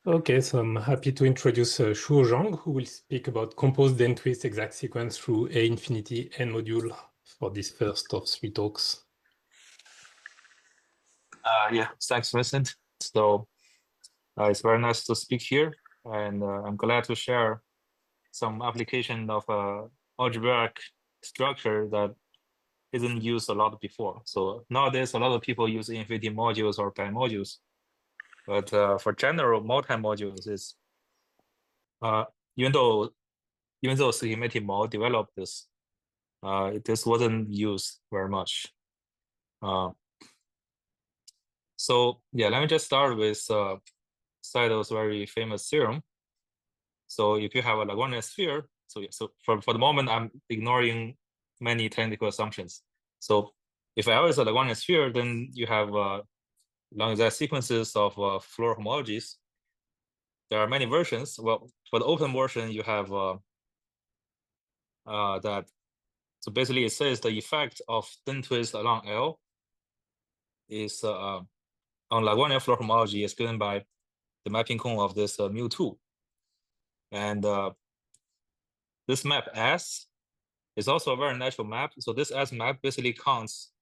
Okay, so I'm happy to introduce Shuo Zhang, who will speak about composed Dehn twist exact sequence through A infinity n module for this first of 3 talks. Yeah, thanks, Vincent. So it's very nice to speak here, and I'm glad to share some application of algebraic structure that isn't used a lot before. So nowadays, a lot of people use infinity modules or bimodules, but for general multi-modules, is uh, even though schematic mod developed this, this wasn't used very much. So yeah, let me just start with Seidel's very famous theorem. So if you have a Lagrangian sphere, so for the moment, I'm ignoring many technical assumptions. So if L is a Lagrangian sphere, then you have long exact sequences of Floer homologies. There are many versions. Well, for the open version, you have that. So basically, it says the effect of Dehn twist along L is on Lagrangian Floer homology is given by the mapping cone of this mu2. And this map S is also a very natural map. So this S map basically counts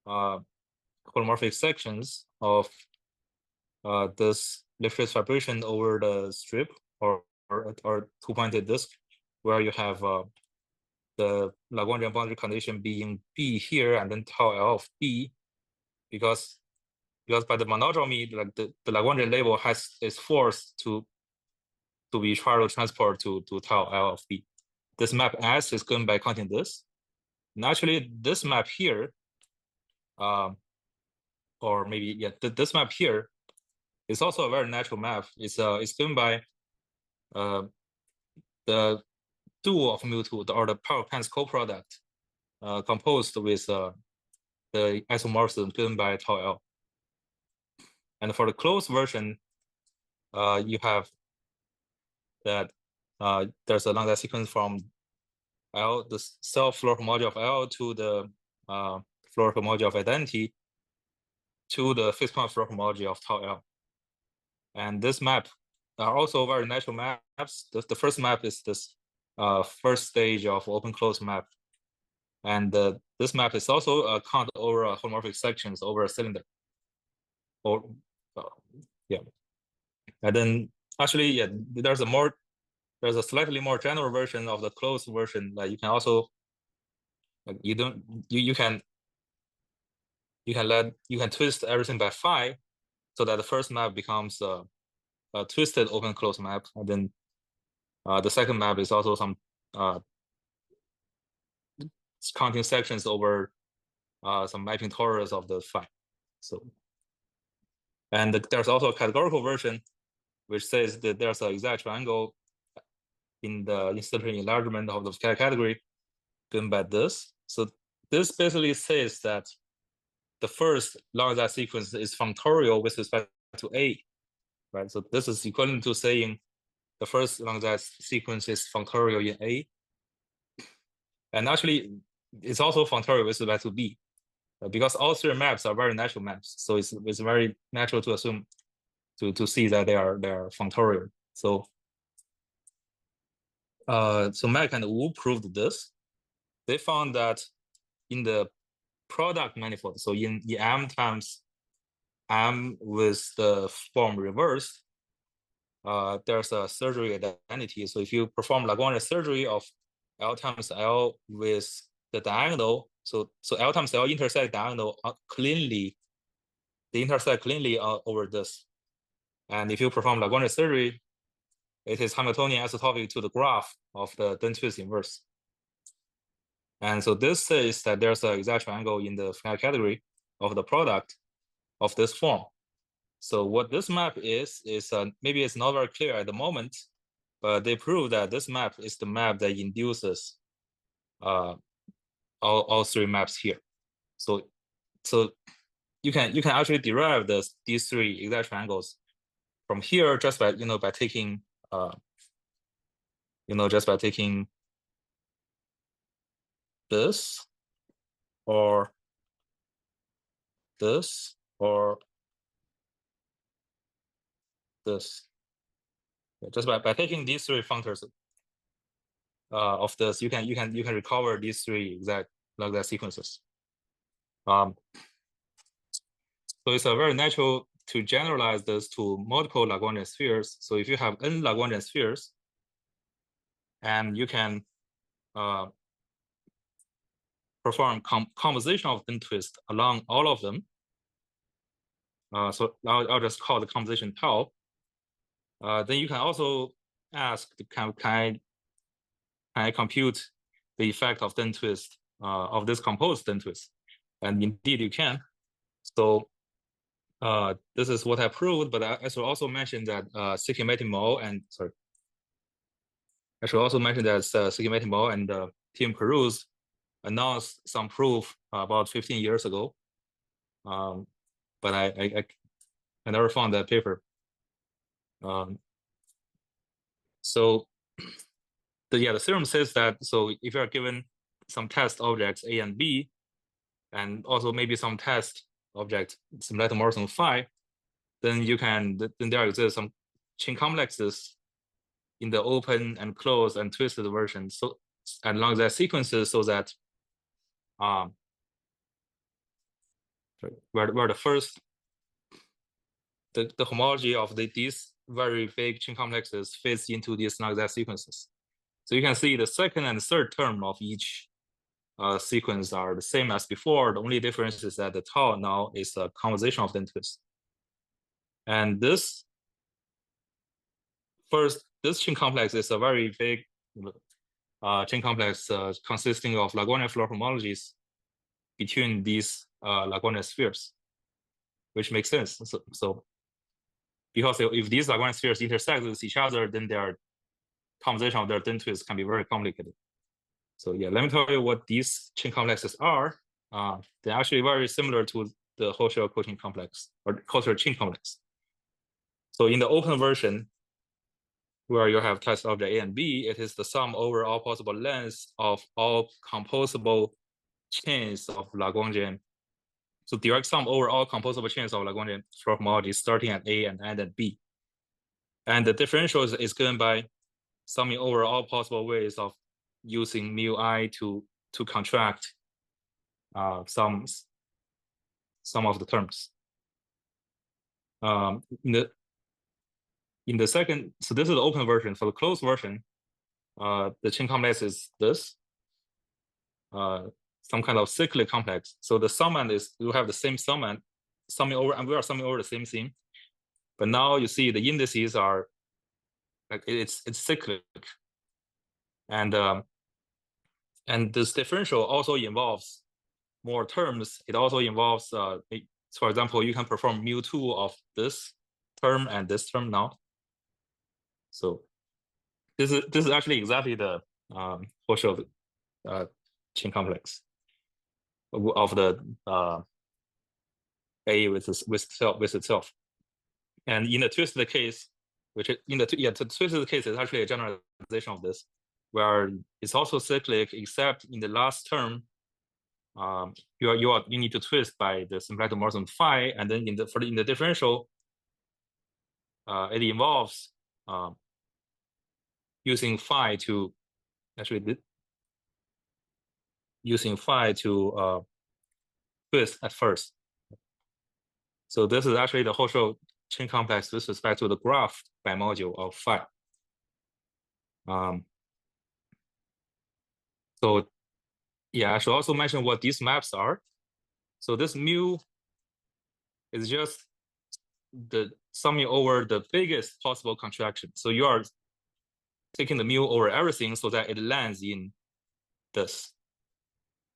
holomorphic sections of this Lifshitz vibration over the strip or two-pointed disk, where you have the Lagrangian boundary condition being B here and then tau L of B, because by the monodromy, like the Lagrangian label is forced to be trial transport to tau L of B. This map S is given by counting this. Naturally, this map here, or maybe yeah, this map here is also a very natural map. It's given by the dual of mu2 or the power pants coproduct composed with the isomorphism given by tau L. And for the closed version, you have that there's a lambda sequence from L, the self-Floer homology of L, to the Floer homology of identity, to the fixed point Floer homology of tau L. And this map are also very natural maps. The first map is this first stage of open-closed map. And this map is also count over holomorphic sections over a cylinder. Or yeah. And then actually, yeah, there's a slightly more general version of the closed version. Like you can also like you can twist everything by phi, so that the first map becomes a twisted open closed map, and then the second map is also some counting sections over some mapping torus of the phi. So, and there's also a categorical version which says that there's an exact triangle in the instantaneous enlargement of the Fukaya category given by this. So this basically says that the first long exact sequence is functorial with respect to A, right? So this is equivalent to saying the first long exact sequence is functorial in A. And actually, it's also functorial with respect to B, because all three maps are very natural maps. So it's very natural to assume to see that they are functorial. So so Mack and Wu proved this. They found that in the product manifold, so in M times M with the form reversed, there's a surgery identity. So if you perform Lagrangian surgery of L times L with the diagonal, so L times L intersect diagonal cleanly, they intersect cleanly over this. And if you perform Lagrangian surgery, it is Hamiltonian isotopic to the graph of the Dehn twist inverse. And so this says that there's an exact triangle in the Fukaya category of the product of this form. So what this map is maybe it's not very clear at the moment, but they prove that this map is the map that induces all three maps here. So you can actually derive these three exact triangles from here just by by taking just by taking this or this or this. Just by taking these three functors of this, you can recover these three exact Lagrangian sequences. So it's a very natural to generalize this to multiple Lagrangian spheres. So if you have n Lagrangian spheres, and you can perform composition of Dehn twist along all of them. So I'll just call the composition tau. Then you can also ask, can I compute the effect of Dehn twist of this composed Dehn twist? And indeed you can. So this is what I proved, but I should also mention that Mo and Tim Peruz announced some proof about 15 years ago, but I never found that paper. So the theorem says that, so if you are given some test objects A and B, and also maybe some test object similar to Morrison phi, then there exists some chain complexes in the open and closed and twisted version. So along that sequences, so that where the first the homology of these very big chain complexes fits into these Lagrangian sequences. So you can see the second and third term of each sequence are the same as before. The only difference is that the tau now is a composition of Dehn twist. And this chain complex is a very big chain complex consisting of Lagrangian Floer homologies between these Lagrangian spheres, which makes sense. So because if these Lagrangian spheres intersect with each other, then their composition of their Dehn twist can be very complicated. So yeah, let me tell you what these chain complexes are. They're actually very similar to the whole shell cochain complex or cultured chain complex. So in the open version, where you have test object A and B, it is the sum over all possible lengths of all composable chains of Lagrangian. So direct sum over all composable chains of Lagrangian Floer homology starting at A and end at B. And the differential is given by summing over all possible ways of using mu I to contract some of the terms. In the second, so this is the open version. For the closed version, the chain complex is this, some kind of cyclic complex. So the summand is, you have the same summand, summing over, and we are summing over the same thing. But now you see the indices are like it's cyclic, and this differential also involves more terms. It also involves, for example, you can perform mu2 of this term and this term now. So this is actually exactly the Hochschild chain complex of the A with itself. And in the twisted case, which in the twisted case is actually a generalization of this, where it's also cyclic, except in the last term, you need to twist by the symplectic Morrison phi, and then in the differential, it involves using phi to twist at first. So this is actually the Hochschild chain complex with respect to the graph bimodule of phi. So yeah, I should also mention what these maps are. So this mu is just the summing over the biggest possible contraction. So you are taking the mu over everything so that it lands in this.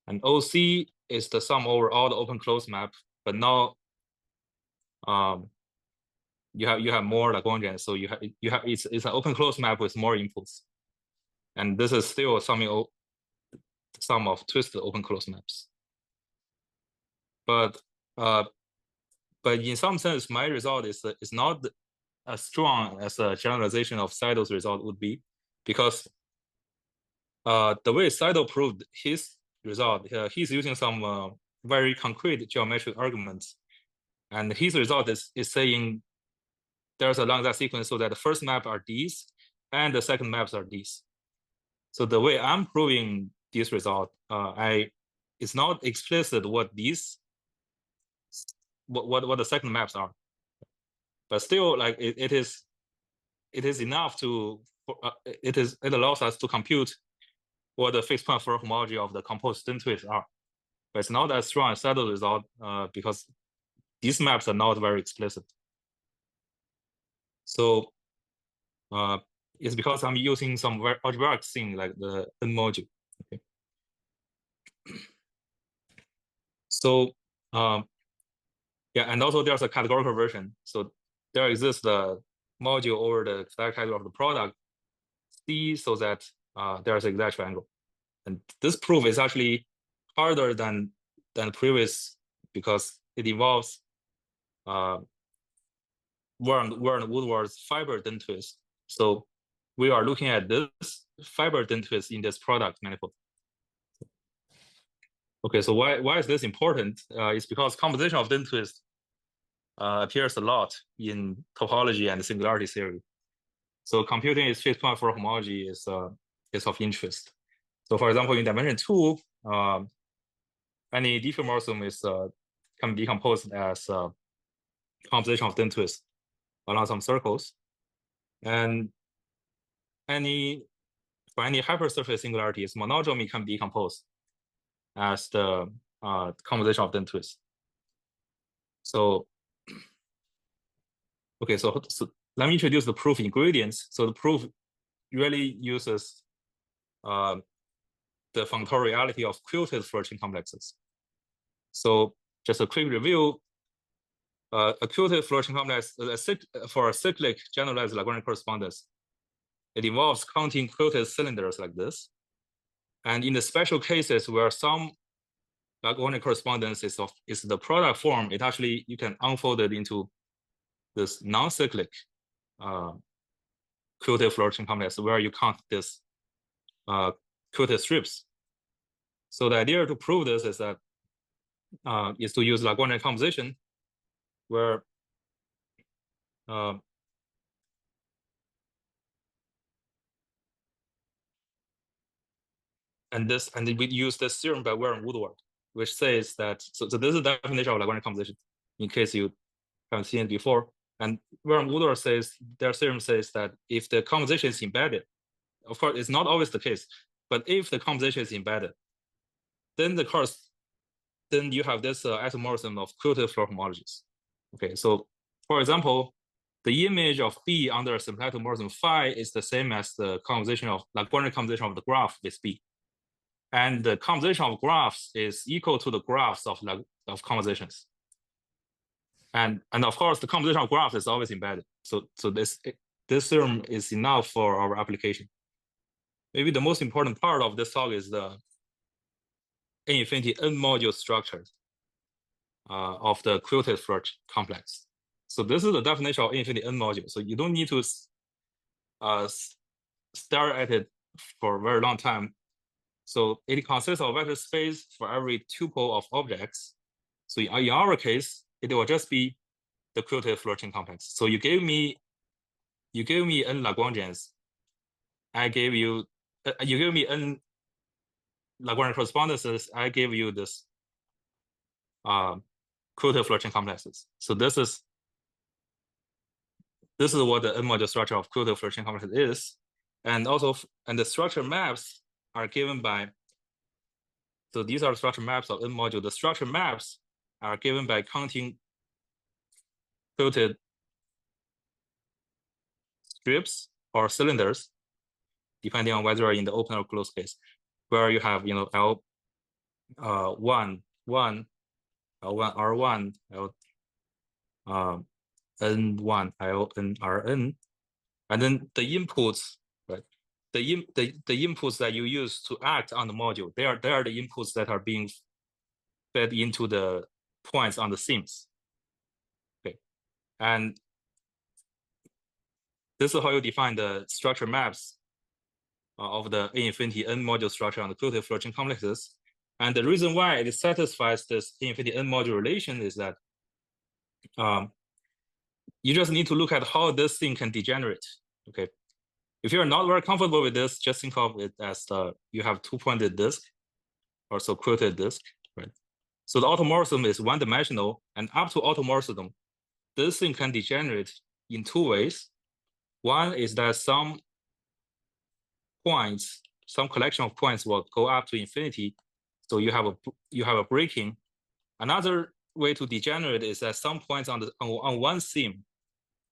And OC is the sum over all the open closed map, but now you have more Lagrangians, so you have it's an open closed map with more inputs, and this is still a sum of twisted open closed maps. But in some sense, my result is not as strong as a generalization of Seidel's result would be, because the way Seidel proved his result, he's using some very concrete geometric arguments, and his result is saying there's a Lagrangian sequence so that the first map are these and the second maps are these. So the way I'm proving this result, it's not explicit what these what the second maps are, but still like it is enough to it allows us to compute what the fixed point Floer homology of the composed Dehn twists are. But it's not as strong as Seidel result because these maps are not very explicit. So it's because I'm using some very algebraic thing like the N module. Okay. So yeah, and also there's a categorical version. So there exists the module over the static category of the product C so that there's an exact triangle. And this proof is actually harder than previous because it involves Warren Woodward's fiber Dehn twist. So we are looking at this fiber Dehn twist in this product manifold. Okay, so why is this important? It's because composition of Dehn twist appears a lot in topology and singularity theory. So computing its fixed point for homology is of interest. So for example, in dimension 2, any diffeomorphism is can be decomposed as composition of Dehn twist along some circles, and for any hypersurface singularities, monodromy can be decomposed as the composition of Dehn twist. So okay, so let me introduce the proof ingredients. So the proof really uses the Functoriality of quilted Floer chain complexes. So just a quick review, a quilted Floer chain complex for a cyclic generalized Lagrangian correspondence, it involves counting quilted cylinders like this. And in the special cases where some Lagrangian correspondence is the product form, it actually, you can unfold it into this non-cyclic quilted Floer chain complex where you count this quilted strips. So the idea to prove this is that is to use Lagrangian composition where and we use this theorem by Warren Woodward, which says that so this is the definition of Lagrangian composition in case you haven't seen it before. And Warren Woodward says their theorem says that if the composition is embedded, of course it's not always the case, but if the composition is embedded, then then you have this isomorphism of quilted Floer homologies. Okay, so for example, the image of B under a symplectic morphism phi is the same as the composition of Lagrangian composition of the graph with B. And the composition of graphs is equal to the graphs of compositions. And of course, the composition of graphs is always embedded. So this theorem is enough for our application. Maybe the most important part of this talk is the infinity n module structure of the quilted Floer complex. So this is the definition of infinity n module. So you don't need to stare at it for a very long time. So it consists of vector space for every tuple of objects. So in our case, it will just be the quilted Floer chain complex. So you gave me n Lagrangians. I gave you you gave me n Lagrangian correspondences. I gave you this quilted Floer chain complexes. So this is what the n module structure of quilted Floer chain complexes is, and the structure maps are given by. So these are structure maps of n module. The structure maps are given by counting quilted strips or cylinders, depending on whether you're in the open or closed case, where you have L one L1 R1 L N1 L N Rn, and then the inputs, right? The inputs that you use to act on the module, they are the inputs that are being fed into the points on the seams. Okay, and this is how you define the structure maps of the infinity n module structure on the quilted Floer chain complexes. And the reason why it satisfies this infinity n module relation is that you just need to look at how this thing can degenerate. Okay, if you're not very comfortable with this, just think of it as you have two-pointed disk, or so quilted disk, right? So the automorphism is one-dimensional, and up to automorphism, this thing can degenerate in two ways. One is that some points, some collection of points will go up to infinity, so you have a breaking. Another way to degenerate is that some points on one seam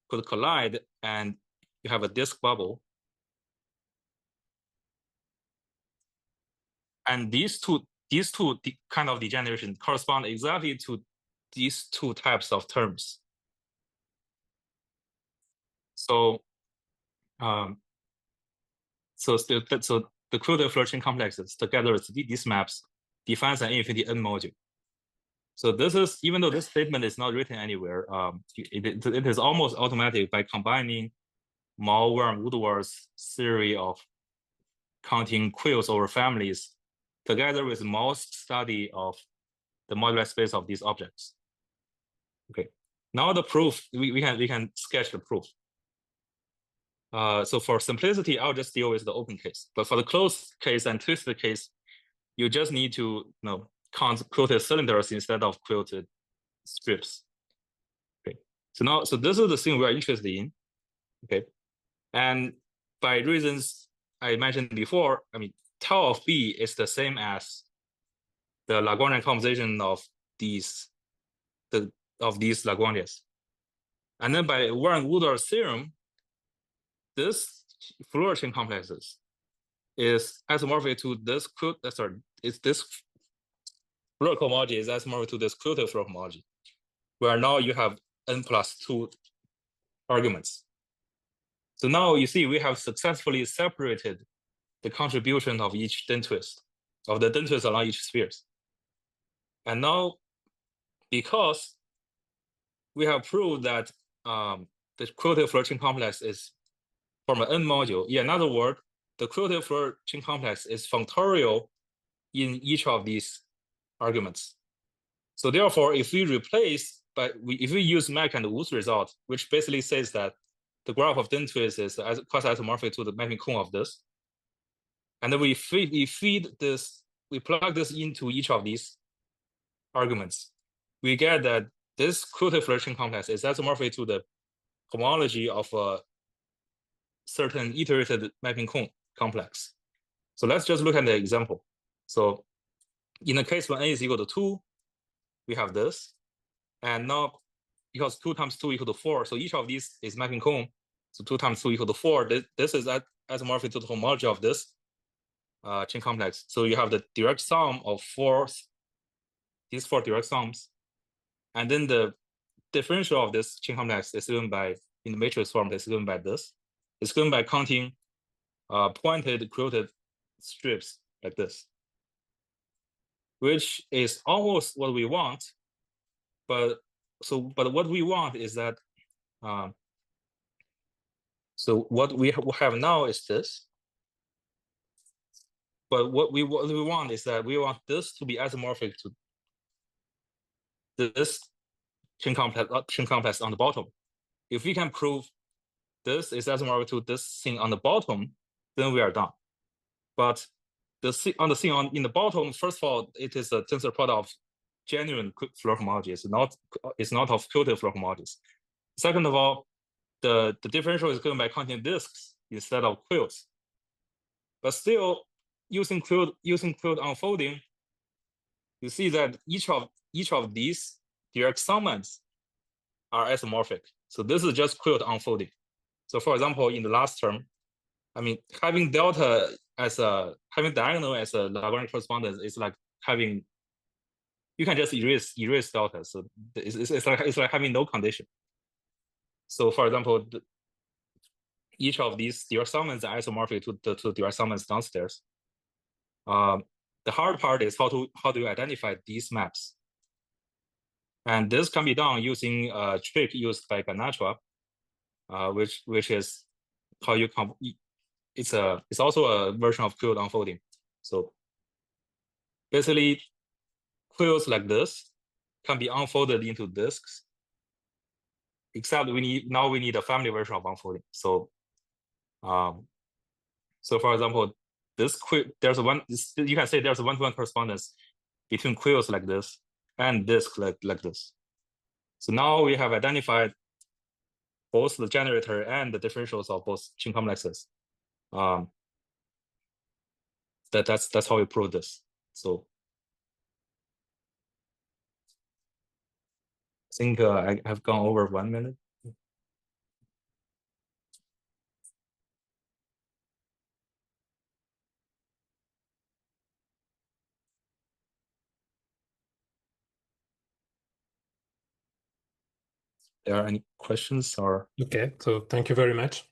could collide, and you have a disk bubble. And these two kind of degeneration correspond exactly to these two types of terms. So, so the quilted Floer chain complexes together with these maps defines an infinity n module. So this is, even though this statement is not written anywhere, it is almost automatic by combining Malware and Woodward's theory of counting quilts over families together with Mau's study of the modular space of these objects. Okay, now the proof, we can sketch the proof. So for simplicity, I'll just deal with the open case. But for the closed case and twisted case, you just need to count quilted cylinders instead of quilted strips. Okay, so this is the thing we're interested in. Okay, and by reasons I mentioned before, I mean, tau of B is the same as the Lagrangian composition of these Lagrangians. And then by Warren-Woodward's theorem, this Floer chain complexes is isomorphic to this this Floer cohomology is isomorphic to this quilted Floer cohomology, where now you have n+2 arguments. So now you see we have successfully separated the contribution of each Dehn twist, of the Dehn twist along each spheres. And now, because we have proved that the quilted Floer chain complex is from an n module, in other words, the quilted Floer chain complex is functorial in each of these arguments. So therefore, if we replace, if we use Mack and Wu's result, which basically says that the graph of Dehn twist is quasi-isomorphic to the mapping cone of this, and then we feed this, we plug this into each of these arguments, we get that this quilted Floer chain complex is isomorphic to the homology of a certain iterated mapping cone complex. So let's just look at the example. So in the case when n is equal to 2, we have this. And now, because 2 times 2 equal to 4, so each of these is mapping cone. So 2 times 2 equal to 4. This is isomorphic to the homology of this chain complex. So you have the direct sum of these 4 direct sums. And then the differential of this chain complex is given by, in the matrix form, is given by this. It's given by counting pointed quilted strips like this, which is almost what we want. But what we want is that, so what we have now is this. But what we want is that we want this to be isomorphic to this chain complex on the bottom. If we can prove this is isomorphic to this thing on the bottom, then we are done. But the thing in the bottom, first of all, it is a tensor product of genuine Floer homologies. It's not of quilted Floer homologies. Second of all, the differential is given by counting disks instead of quilts. But still, using quilt unfolding, you see that each of these direct summands are isomorphic. So this is just quilt unfolding. So for example, in the last term, I mean, having delta having diagonal as a Lagrangian correspondence is like having, you can just erase delta. So it's like having no condition. So for example, each of these direct summands are isomorphic to the direct summands downstairs. The hard part is how do you identify these maps? And this can be done using a trick used by Ganachwa, which is how you it's also a version of quilt unfolding. So basically, quilts like this can be unfolded into disks except we need a family version of unfolding. So, so for example, there's you can say there's a one-to-one correspondence between quilts like this and disk like this. So now we have identified both the generator and the differentials of both chain complexes. That's how we prove this. So I think I have gone over 1 minute. There are any questions or? Okay, so thank you very much.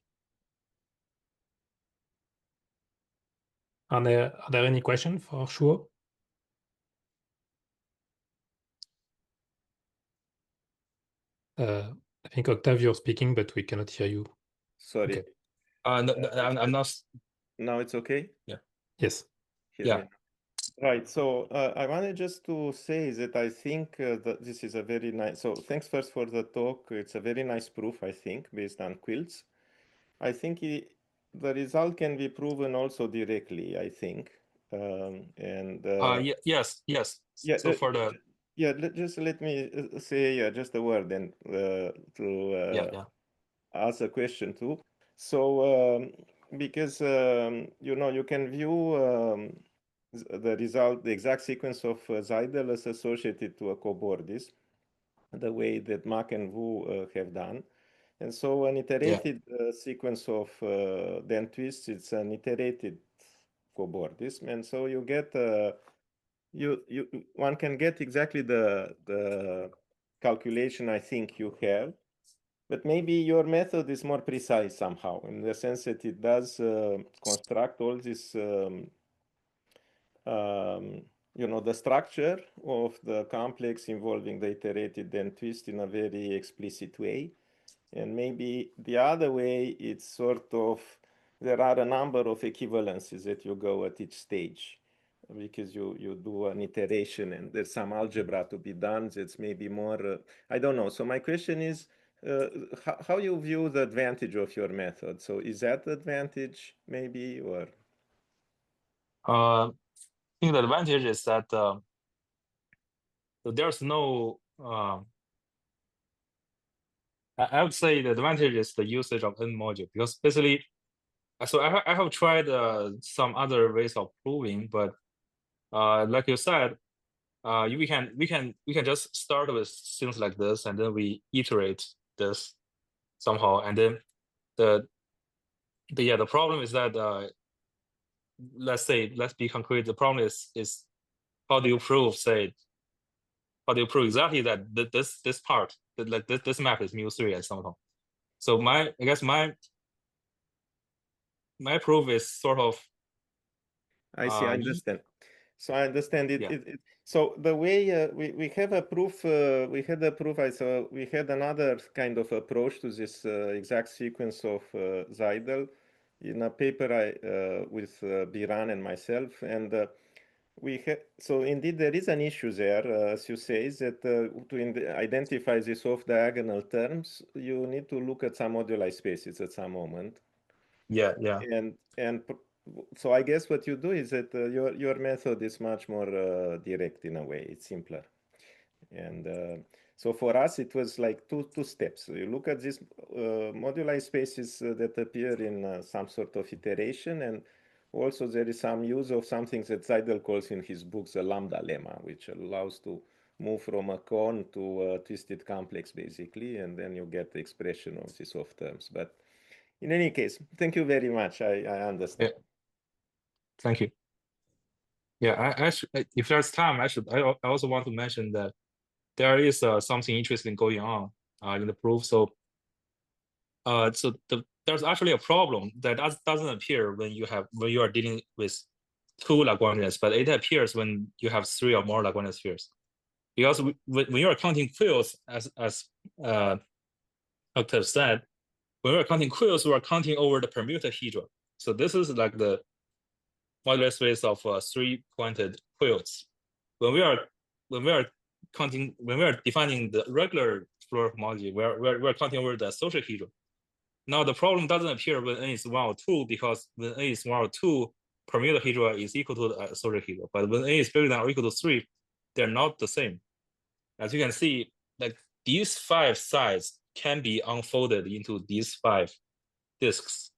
Are there any questions for Shuo? I think Octave, you're speaking, but we cannot hear you. Sorry. Okay. No, I'm not. Now it's okay? Yeah. Yes. Hear Yeah. me. Right. So I wanted just to say that I think that this is a very nice. So thanks first for the talk. It's a very nice proof, I think, based on quilts. I think the result can be proven also directly, I think. Yes. Yeah. So for the Just let me say just a word and to ask a question too. So because you can view the result, the exact sequence of Seidel is associated to a cobordis, the way that Mach and Wu have done. And so an iterated sequence of Dehn twists, it's an iterated cobordism. And so you get, one can get exactly the calculation I think you have. But maybe your method is more precise somehow, in the sense that it does construct all this the structure of the complex involving the iterated Dehn twist in a very explicit way. And maybe the other way, it's sort of, there are a number of equivalences that you go at each stage, because you do an iteration and there's some algebra to be done that's maybe more, I don't know. So my question is, how you view the advantage of your method? So is that the advantage maybe, or? I think the advantage is that there's no. I would say the advantage is the usage of N module, because basically, so I have tried some other ways of proving, but like you said, we can just start with things like this, and then we iterate this somehow, and then the problem is that let's be concrete. The problem is how do you prove exactly that this part like this map is mu3 at somehow. So I guess my proof is sort of. I see. I understand. So I understand it. Yeah. So the way we have a proof, we had a proof. We had another kind of approach to this exact sequence of Seidel in a paper with Biran and myself, and so indeed there is an issue there, as you say, is that to identify these off-diagonal terms, you need to look at some moduli spaces at some moment. Yeah. And so I guess what you do is that your method is much more direct in a way. It's simpler. And so for us, it was like two steps. So you look at these moduli spaces that appear in some sort of iteration, and also there is some use of something that Seidel calls in his books the lambda lemma, which allows to move from a cone to a twisted complex, basically, and then you get the expression of these off terms. But in any case, thank you very much. I understand. Yeah. Thank you. Yeah, if there's time, I also want to mention that there is something interesting going on in the proof. So, there's actually a problem that doesn't appear when you are dealing with two Lagrangians, but it appears when you have three or more Lagrangian spheres. Because when you are counting quilts, as Octave said, when we are counting quilts, we are counting over the permuted hedra. So this is like the modular space of three-pointed quilts. When we are defining the regular Floer homology. We're counting over the social hydra. Now the problem doesn't appear when n is 1 or 2 because when n is 1 or 2, permuted hydra is equal to the social hydra. But when n is bigger than or equal to 3, they're not the same. As you can see, like these 5 sides can be unfolded into these 5 disks.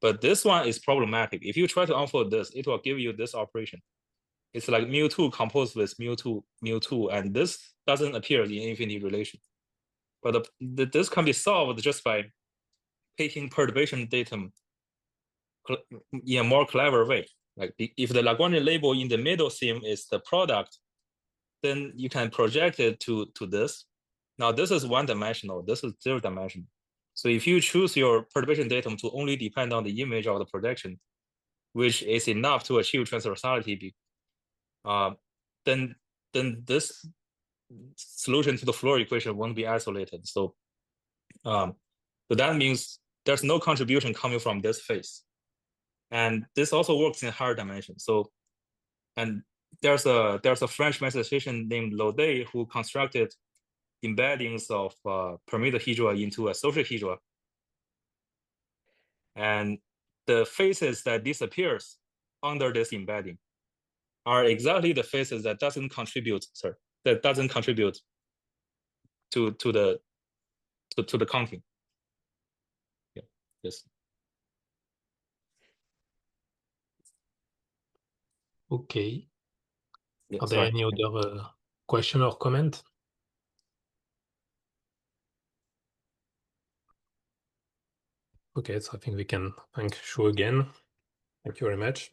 But this one is problematic. If you try to unfold this, it will give you this operation. It's like mu2 composed with mu2, and this doesn't appear in infinity relation. But this can be solved just by taking perturbation datum in a more clever way. Like if the Lagrangian label in the middle seam is the product, then you can project it to this. Now this is one-dimensional, this is zero-dimensional. So if you choose your perturbation datum to only depend on the image of the projection, which is enough to achieve transversality, then this solution to the Floer equation won't be isolated. So, so that means there's no contribution coming from this face. And this also works in higher dimensions. So, and there's a French mathematician named Lode who constructed embeddings of permuted hydra into a social hydra. And the faces that disappears under this embedding are exactly the faces that doesn't contribute to the counting. Yeah. Yes. Okay. Yeah, Are there any other question or comment? Okay, so I think we can thank Shuo again. Thank you very much.